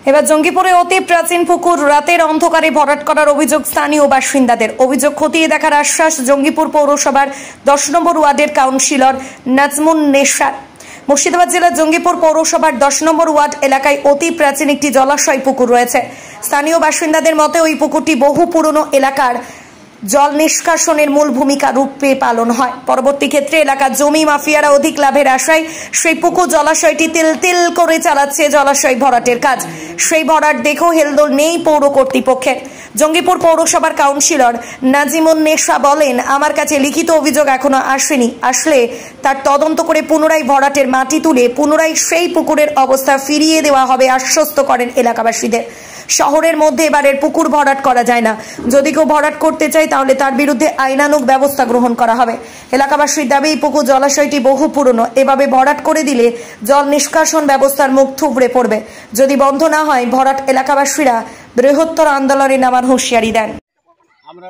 এবার জঙ্গিপুরে অতি প্রাচীন পুকুর রাতের অন্ধকারে ভরাট করার অভিযোগ স্থানীয় বাসিন্দাদের। অভিযোগ খতিয়ে দেখার আশ্বাস জঙ্গিপুর পৌরসভার 10 নম্বর ওয়ার্ডের কাউন্সিলর নাজমুন নেশার। মুর্শিদাবাদ জেলার জঙ্গিপুর পৌরসভার 10 নম্বর ওয়ার্ড এলাকায় অতি প্রাচীন একটি জলাশয় পুকুর রয়েছে। স্থানীয় বাসিন্দাদের মতে ওই পুকুরটি বহু পুরনো এলাকার জল নিষ্কাশনের মূল ভূমিকা রূপে পালন হয়। পরবর্তী ক্ষেত্রে এলাকার জমি মাফিয়ারা অধিক লাভের আশায় সেই পুকুর জলাশয়টি তিল তিল করে চালাচ্ছে জলাশয় ভরাটের কাজ। সেই ভরাট দেখেও হেলদোল নেই পৌর কর্তৃপক্ষের। জঙ্গিপুর পৌরসভার কাউন্সিলর নাজিমুন নেশা বলেন, আমার কাছে লিখিত অভিযোগ এখনো আসেনি, আসলে তার তদন্ত করে পুনরায় ভরাটের মাটি তুলে পুনরায় সেই পুকুরের অবস্থা ফিরিয়ে দেওয়া হবে আশ্বস্ত করেন এলাকাবাসীদের। শহরের মধ্যে এবারের পুকুর ভরাট করা যায় না, যদি কেউ ভরাট করতে চায় তাহলে তার বিরুদ্ধে আইনানুগ ব্যবস্থা গ্রহণ করা হবে। এলাকাবাসীর দাবি এই পুকুর জলাশয়টি বহু পুরনো, এভাবে ভরাট করে দিলে জল নিষ্কাশন ব্যবস্থার মুখ থুবড়ে পড়বে। যদি বন্ধ না হয় ভরাট এলাকাবাসীরা বৃহত্তর আন্দোলনে নামার হুঁশিয়ারি দেন। আমরা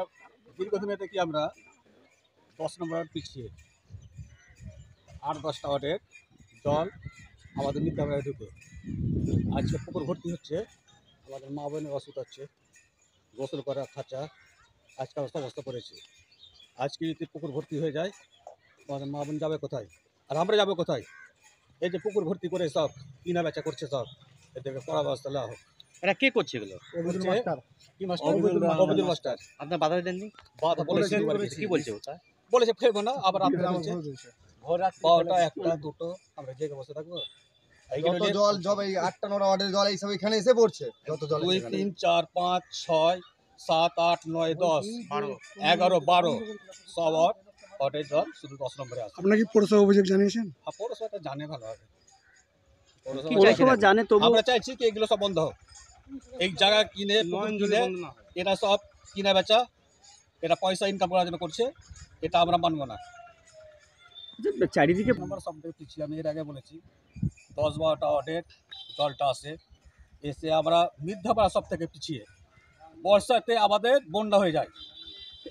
দীর্ঘদিনে দেখি আমরা 10 নম্বর পিছিয়ে 8-10টা ওয়ার্ডের জল আমাদের নিত্যাবায় ঢুকে আজকে পুকুর ভর্তি হচ্ছে। আমাদের মা বোনের অসুবিধা হচ্ছে, গোসল করা খাঁচা আজকে অবস্থা করেছে। আজকে যদি পুকুর ভর্তি হয়ে যায় আমাদের মা বোন যাবে কোথায়, আর আমরা যাবো কোথায়? এই যে পুকুর ভর্তি করে সব কিনা বেচা করছে, সব এদেরকে কড়া ব্যবস্থা নেওয়া হোক। এটা কে করছে এগুলো? অবদুল মাস্টার। আপনার বাধা দেননি? বাধা বলেছে, কি বলছে ওটা? বলেছে ফেরবো না, আবার আপনারা বলছে ভোর রাত 12টা 1টা 2টো আমরা জেগে বসে থাকবো। যত জল সব এই 8টা 9টা ওয়ার্ডের জল এই সব এখানে এসে পড়ছে। যত জল 2 3 4 5 6 7 8 9 10 12 11 12 সব ওয়ার্ডের জল শুধু 10 নম্বরে আছে। আপনারা কি পৌরসভা অভিযোগ জানিয়েছেন? হ্যাঁ, পৌরসভাটা জানে ভালো হবে। পৌরসভা জানে, তবু আমরা চাইছি কি এগুলো সব বন্ধ হোক। এই জায়গা কিনে এরা সব কিনা বেচা, এরা পয়সা ইনকাম করার জন্য করছে, এটা আমরা মানবো না। চারিদিকে নম্বর সব দেখছি, আমি এর আগে বলেছি 10-12টা ওয়ার্ডের জলটা আসে এসে আমরা মিথ্যাপাড়া সব থেকে পিছিয়ে বর্ষাতে আমাদের বন্যা হয়ে যায়।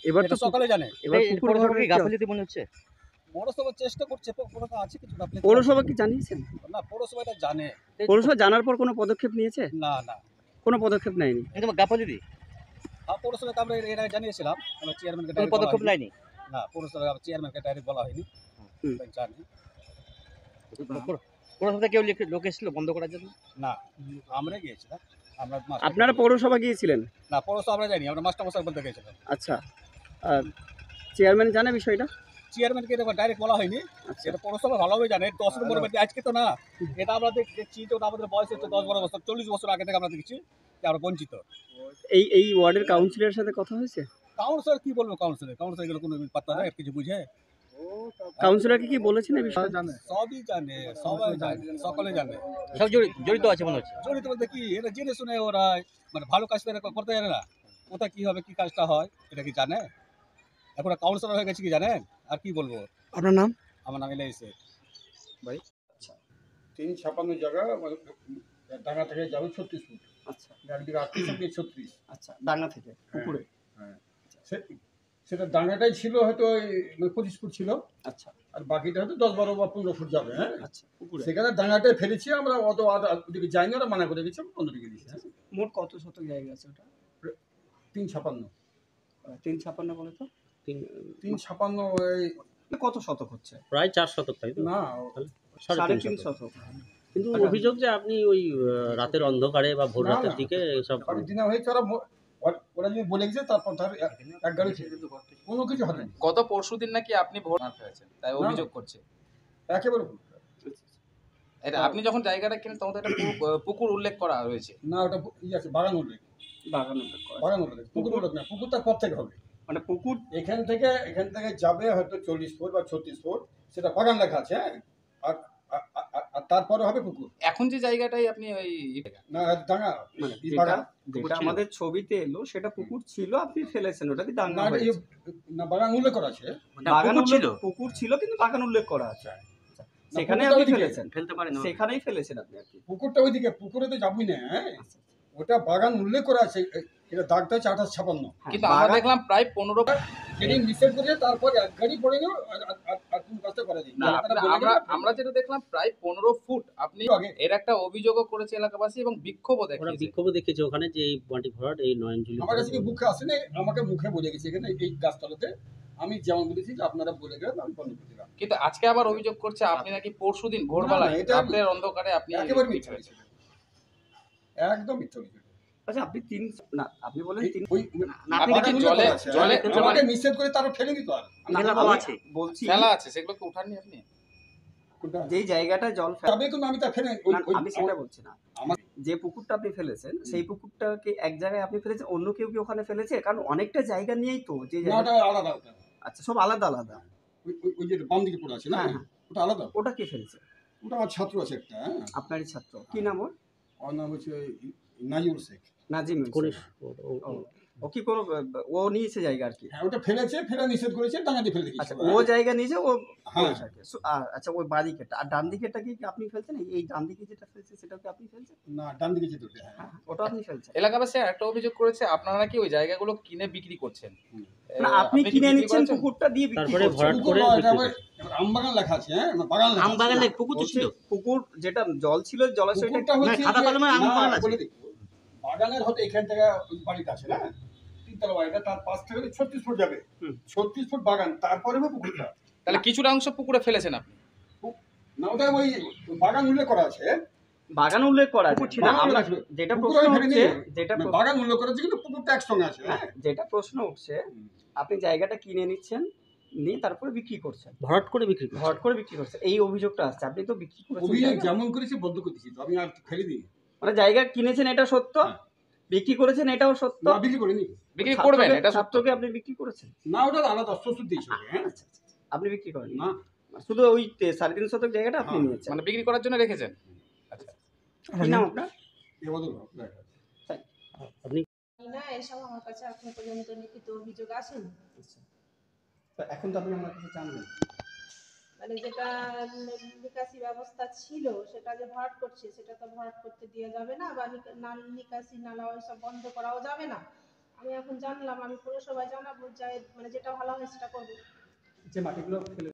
এবার তো সকালে জানে। এবার পৌরসভা কি গাফিলতি মনে হচ্ছে? পৌরসভা চেষ্টা করছে, পৌরসভা আছে কিছু গাফিলতি। পৌরসভা কি জানিয়েছেন? না, পৌরসভা এটা জানে। পৌরসভা জানার পর কোনো পদক্ষেপ নিয়েছে? না না, কোনো পদক্ষেপ নেয়নি। কিন্তু গাফিলতি? হ্যাঁ, পৌরসভাকে আমরা এর আগে জানিয়েছিলাম, আমরা চেয়ারম্যানকে কোনো পদক্ষেপ নেয়নি। না, পৌরসভা চেয়ারম্যানকে ডাইরেক্ট বলা হয়নি। জানি পৌরসভা কেউ লোক এসেছিল বন্ধ করার জন্য? না, আমরা গিয়েছিলাম। আপনারা পৌরসভা গিয়েছিলেন? না, পৌরসভা আমরা যাইনি, আমরা মাস্টারমশাই বলতে গিয়েছিলাম। আচ্ছা, চেয়ারম্যান জানে বিষয়টা? চেয়ারম্যানকে এটা ডাইরেক্ট বলা হয়নি, এটা পৌরসভা ভালোভাবে জানে। 10 নম্বর আজকে তো না, এটা আমরা দেখছি যে আমাদের বয়স হচ্ছে 10-12 বছর, 40 বছর আগে থেকে আমরা দেখছি যে আমরা বঞ্চিত। এই ওয়ার্ডের কাউন্সিলরের সাথে কথা হয়েছে? কাউন্সিলর কি বলবো? কাউন্সিলর এগুলো কোনো পাত্তা নেই, কিছু বুঝে। কাউন্সিলরকে কি বলেছেন এই বিষয়ে? সবই জানে, সবাই জানে, সকলে জানে। সব জড়িত আছে মনে হচ্ছে। জড়িত বলতে কি, এটা জেনে শুনে ওরা মানে ভালো কাজ করতে জানে না, কোথায় কি হবে, কি কাজটা হয় এটা কি জানে? এখন কাউন্সিলর হয়ে গেছে কি জানেন? আর কি বলবো। আপনার নাম? আমার নাম এলাইছে ভাই। আচ্ছা, 356 জায়গা ডাঙ্গা থেকে যাবে 36 ফুট। আচ্ছা, একদিকে 38 36। আচ্ছা, ডাঙ্গা থেকে পুকুরে? হ্যাঁ, সেটা ডাঙ্গাটাই ছিল হয়তো 25 ফুট ছিল। আচ্ছা, আর বাকিটা হয়তো 10 12 বা 15 ফুট যাবে। হ্যাঁ, আচ্ছা, পুকুরে সেখানে ডাঙ্গাটাই ফেলেছি আমরা, অত ওদিকে যাইনি, ওরা মানা করে দিয়েছে, অন্যদিকে দিয়েছে। মোট কত শতক জায়গা আছে ওটা? 356। 356 বলে তো? 356 কত শতক হচ্ছে? প্রায় 4 শতক, তাই তো? না, 3.5 শতক। কিন্তু অভিযোগ যে আপনি ওই রাতের অন্ধকারে বা ভোর রাতের দিকে সব দিনে হয়েছে, ওরা যদি বলে গেছে তারপর তার এক গাড়ি কোনো কিছু হবে না। গত পরশুদিন নাকি আপনি ভোট ফেলেছেন, তাই অভিযোগ করছে। একেবারে এটা আপনি যখন জায়গাটা কিনেন তখন তো একটা পুকুর উল্লেখ করা হয়েছে। না, ওটা আছে বাগান উল্লেখ। বাগান উল্লেখ, পুকুর উল্লেখ না। পুকুরটা কত থেকে হবে? মানে পুকুর এখান থেকে যাবে হয়তো 40 ফুট বা 36 ফুট, সেটা বাগান লেখা আছে। হ্যাঁ, আর তারপরে হবে পুকুর। এখন যে জায়গাটাই আপনি ওই না ডাঙ্গা মানে বাগান, যেটা আমাদের ছবিতে এলো সেটা পুকুর ছিল, আপনি ফেলেছেন, ওটা কি ডাঙ্গা? না, বাগান উল্লেখ করা আছে। বাগান ছিল, পুকুর ছিল কিন্তু বাগান উল্লেখ করা আছে। সেখানে আপনি ফেলেছেন, ফেলতে পারেন, সেখানেই ফেলেছেন আপনি আর কি। পুকুরটা ওইদিকে, পুকুরে তো যাবই না। হ্যাঁ, ওটা বাগান উল্লেখ করা আছে, এটা দাগটা হচ্ছে 2856। কিন্তু আমরা দেখলাম প্রায় 15 যেদিন নিষেধ করে তারপর এক গাড়ি পড়ে গেল আর কোনো কাজটা করা যায় না, আমরা যেটা দেখলাম প্রায় 15 ফুট আপনি আগে এর একটা অভিযোগও করেছে এলাকাবাসী এবং বিক্ষোভও ওরা দেখিয়েছে। বিক্ষোভ দেখিয়েছে ওখানে যে এই মাটি ভরাট এই নয়নজুলি আমার কাছে কি মুখে আসেনি, আমাকে মুখে বলে গেছে এখানে এই গাছতলাতে আমি যেমন বলেছি যে আপনারা বলে গেলেন আমি বন্ধ করে দিলাম। কিন্তু আজকে আবার অভিযোগ করছে আপনি নাকি পরশুদিন ভোরবেলায় না, এটা- রাতের অন্ধকারে আপনি একেবারে মিথ্যা বলেছি, একদম মিথ্যা বলেছি। আচ্ছা আপনি না আপনি বলেন তিন আপনি কি জলে আমাকে নিষেধ করে তারও ফেলে দিত আর বলছি ফেলা আছে সেগুলোকে উঠাননি আপনি? যেই জায়গাটা জল তবে কিন্তু আমি তা ফেলে আমি সেটা বলছি না, আমার- যে পুকুরটা আপনি ফেলেছেন সেই পুকুরটাকে এক জায়গায় আপনি ফেলেছেন, অন্য কেউ কি ওখানে ফেলেছে? কারণ অনেকটা জায়গা নিয়েই তো যে না, জায়গা, ওটা আলাদা ওটা আচ্ছা সব আলাদা আলাদা। ওই যে বাম দিকে পড়ে আছে না, হ্যাঁ, হ্যাঁ। ওটা আলাদা, ওটা কে ফেলেছে? ওটা আমার ছাত্র আছে একটা, হ্যাঁ আপনারই ছাত্র, কি নাম ওর? ওর নাম হচ্ছে নাজিউল শেখ। নাজিম করিস ও কি কোনো ও নিয়েছে জায়গা আর কি? হ্যাঁ ওটা ফেলেছে, ফেলে নিষেধ করেছে, ডাঙাতে ফেলে আচ্ছা দিয়েছে। ও জায়গা নিয়েছে ও হ্যাঁ। করেছে আর কি। আচ্ছা ওই বাঁ দিকেরটা, আর ডান দিকেরটা কি আপনি ফেলছেন? এই ডান দিকে যেটা ফেলছে সেটাও কি আপনি ফেলছেন? না, ডান দিকে যেতে হবে, হ্যাঁ। হ্যাঁ, ওটা আপনি ফেলছেন। এলাকাবাসী একটা অভিযোগ করেছে আপনারা নাকি ওই জায়গাগুলো কিনে বিক্রি করছেন। না, আপনি কি কিনে বিক্রি নিচ্ছেন করেছেন? পুকুরটা দিয়ে বিক্রি তারপরে করছেন। ভরাট পুকুর করে নয়, বিক্রি এটা আবার আমবাগান লেখা আছে, হ্যাঁ বাগান লেখা আছে। আমবাগানে পুকুর তো বলছি, ছিল পুকুর যেটা জল ছিল জলাশয়টা পুকুরটা হচ্ছে খাতা যে- কলমের আম না, বাগান আছে। বলে দিই, বাগানের হয়তো এখান থেকে ওই বাড়িটা আছে না, তিনতলা বাড়িটা, তার পাশ থেকে 36 ফুট যাবে, 36 ফুট বাগান, তারপরে হবে পুকুরটা। তাহলে কিছুটা অংশ পুকুরে ফেলেছেন আপনি? না, ওটা ওই বাগান উল্লেখ করা আছে, বাগান উল্লেখ করা আছে। না, বাগান আমরা রাখবে। যেটা পুকুর প্রশ্ন আমি ফেলে উঠছে, নিই। যেটা না, প্রশ্ন- বাগান উল্লেখ করা আছে কিন্তু পুকুরটা একসঙ্গে আছে, হ্যাঁ। যেটা প্রশ্ন উঠছে, আপনি জায়গাটা কিনে নিচ্ছেন, নিয়ে তারপরে বিক্রি করছেন, ভরাট করে বিক্রি করে ভরাট করে বিক্রি করছেন, এই অভিযোগটা আসছে। আপনি তো বিক্রি করেছেন অভিযোগ জায়গা। যেমন করেছি বদ্ধ করতেছি, তো আমি আর ফেলে দিই মানে জায়গা কিনেছেন এটা সত্য, হ্যাঁ। বিক্রি করেছেন এটাও সত্য। না, বিক্রি করিনি। বিক্রি করবেন ছাত্রকে- এটা সত্য। ছাত্রকে আপনি বিক্রি করেছেন? না, ওটা আলাদা শ্বশুর দিয়েছে ওকে, হ্যাঁ। আচ্ছা, আচ্ছা, আপনি বিক্রি করেন না, শুধু ওই 3.5 শতক জায়গাটা আপনি হ্যাঁ, নিয়েছেন। মানে বিক্রি করার জন্য রেখেছেন? আচ্ছা। কি নাম আপনার? এবাদুল হক, দেখ। আপনি না, এসব আমার কাছে এখনো পর্যন্ত লিখিত অভিযোগ আসেনি। তো এখন তো আপনি আমার কাছে জানবেন। মানে যেটা নিকাশি ব্যবস্থা ছিল সেটা যে ভরাট করছে, সেটা তো ভরাট করতে দেওয়া যাবে না, বা নিকাশি নালা ওইসব বন্ধ করাও যাবে না। আমি এখন জানলাম, আমি পুরসভায় জানাবো, মানে যেটা ভালো হয় সেটা করবো। যে মাটিগুলো ফেলে